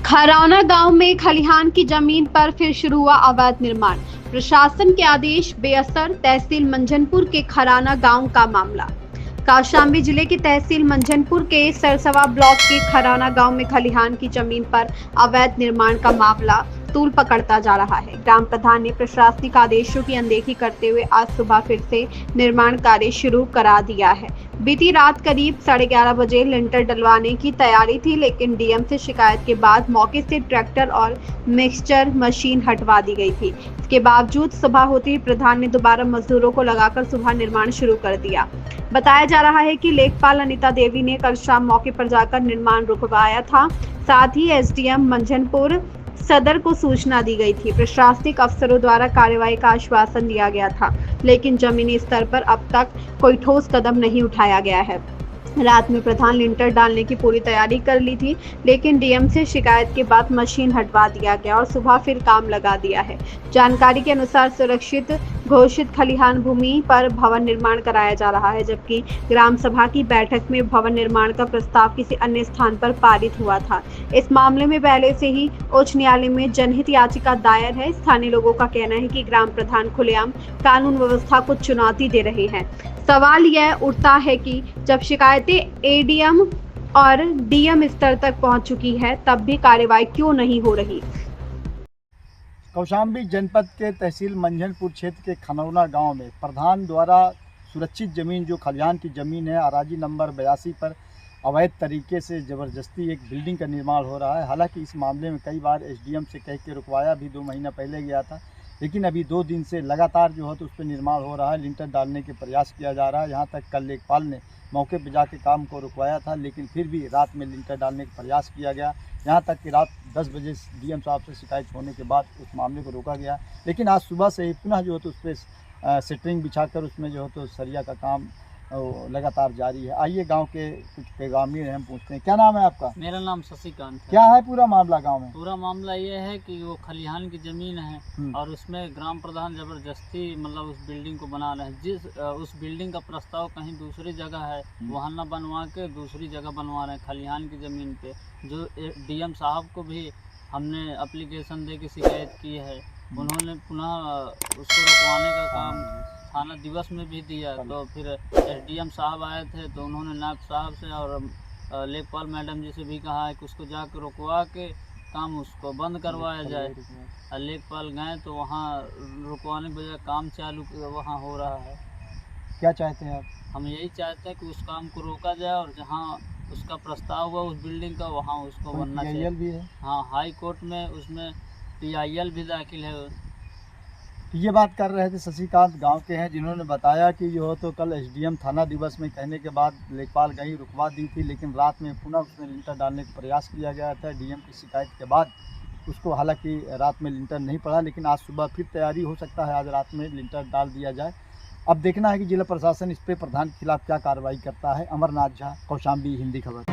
खरौना गांव में खलिहान की जमीन पर फिर शुरू हुआ अवैध निर्माण। प्रशासन के आदेश बेअसर, तहसील मंझनपुर के खराना गांव का मामला। कौशाम्बी जिले की तहसील मंझनपुर के सरसवा ब्लॉक के खराना गांव में खलिहान की जमीन पर अवैध निर्माण का मामला तूल पकड़ता जा रहा है। ग्राम प्रधान ने प्रशासनिक आदेशों की अनदेखी करते हुए आज सुबह फिर से निर्माण कार्य शुरू करा दिया है। बीती रात करीब 11:30 बजे लिंटर डलवाने की तैयारी थी, लेकिन डीएम से शिकायत के बाद मौके से ट्रैक्टर और मिक्सचर मशीन हटवा दी गई थी। इसके बावजूद सुबह होते ही प्रधान ने दोबारा मजदूरों को लगाकर सुबह निर्माण शुरू कर दिया। बताया जा रहा है कि लेखपाल अनिता देवी ने कल शाम मौके पर जाकर निर्माण रुकवाया था। साथ ही एसडीएम मंझनपुर सदर को सूचना दी गई थी। प्रशासनिक अफसरों द्वारा कार्रवाई का आश्वासन दिया गया था, लेकिन जमीनी स्तर पर अब तक कोई ठोस कदम नहीं उठाया गया है। रात में प्रधान लिंटर डालने की पूरी तैयारी कर ली थी, लेकिन डीएम से शिकायत के बाद मशीन हटवा दिया गया और सुबह फिर काम लगा दिया है। जानकारी के अनुसार सुरक्षित घोषित खलिहान भूमि पर भवन निर्माण कराया जा रहा है, जबकि ग्राम सभा की बैठक में भवन निर्माण का प्रस्ताव किसी अन्य स्थान पर पारित हुआ था। इस मामले में पहले से ही उच्च न्यायालय में जनहित याचिका दायर है। स्थानीय लोगों का कहना है कि ग्राम प्रधान खुलेआम कानून व्यवस्था को चुनौती दे रहे हैं। सवाल यह उठता है कि जब शिकायतें एडीएम और डीएम स्तर तक पहुंच चुकी है, तब भी कार्रवाई क्यों नहीं हो रही। कौशाम्बी जनपद के तहसील मंझनपुर क्षेत्र के खनौना गांव में प्रधान द्वारा सुरक्षित जमीन जो खलिहान की जमीन है अराजी नंबर 82 पर अवैध तरीके से ज़बरदस्ती एक बिल्डिंग का निर्माण हो रहा है। हालांकि इस मामले में कई बार एसडीएम से कह के रुकवाया भी 2 महीना पहले गया था, लेकिन अभी 2 दिन से लगातार जो है तो उस पर निर्माण हो रहा है। लिंटर डालने के प्रयास किया जा रहा है। यहाँ तक कल लेखपाल ने मौके पर जाके काम को रुकवाया था, लेकिन फिर भी रात में लिंटर डालने का प्रयास किया गया। यहाँ तक कि रात 10 बजे डीएम साहब से शिकायत होने के बाद उस मामले को रोका गया, लेकिन आज सुबह से ही पुनः जो है तो उस पर सेटरिंग बिछाकर उसमें जो है तो सरिया का काम लगातार जारी है। आइए गांव के कुछ ग्रामीण हैं, हम पूछते हैं। क्या नाम है आपका? मेरा नाम शशिकांत है। क्या है पूरा मामला गांव में? पूरा मामला ये है कि वो खलिहान की ज़मीन है और उसमें ग्राम प्रधान ज़बरदस्ती मतलब उस बिल्डिंग को बना रहे हैं। उस बिल्डिंग का प्रस्ताव कहीं दूसरी जगह है, वहाँ न बनवा के दूसरी जगह बनवा रहे हैं खलिहान की ज़मीन पे। जो डीएम साहब को भी हमने एप्लीकेशन दे के शिकायत की है, उन्होंने पुनः उसको रुकवाने का काम थाना दिवस में भी दिया। तो फिर एसडीएम साहब आए थे तो उन्होंने नायब साहब से और लेखपाल मैडम जी से भी कहा है कि उसको जाकर रुकवा के काम उसको बंद करवाया जाए। लेखपाल गए तो वहाँ रुकवाने के बजाय काम चालू वहाँ हो रहा है। क्या चाहते हैं आप? हम यही चाहते हैं कि उस काम को रोका जाए और जहाँ उसका प्रस्ताव हुआ उस बिल्डिंग का वहाँ उसको बनना चाहिए। भी है? हाँ, हाई कोर्ट में उसमें PIL भी दाखिल है। ये बात कर रहे थे शशिकांत गांव के हैं, जिन्होंने बताया कि जो तो कल एसडीएम थाना दिवस में कहने के बाद लेखपाल गई रुकवा दी थी, लेकिन रात में पुनः उसमें लिंटर डालने का प्रयास किया गया था। डीएम की शिकायत के बाद उसको हालांकि रात में लिंटर नहीं पड़ा, लेकिन आज सुबह फिर तैयारी हो सकता है, आज रात में लिंटर डाल दिया जाए। अब देखना है कि जिला प्रशासन इस पर प्रधान के खिलाफ क्या कार्रवाई करता है। अमरनाथ झा, कौशाम्बी, हिंदी खबर।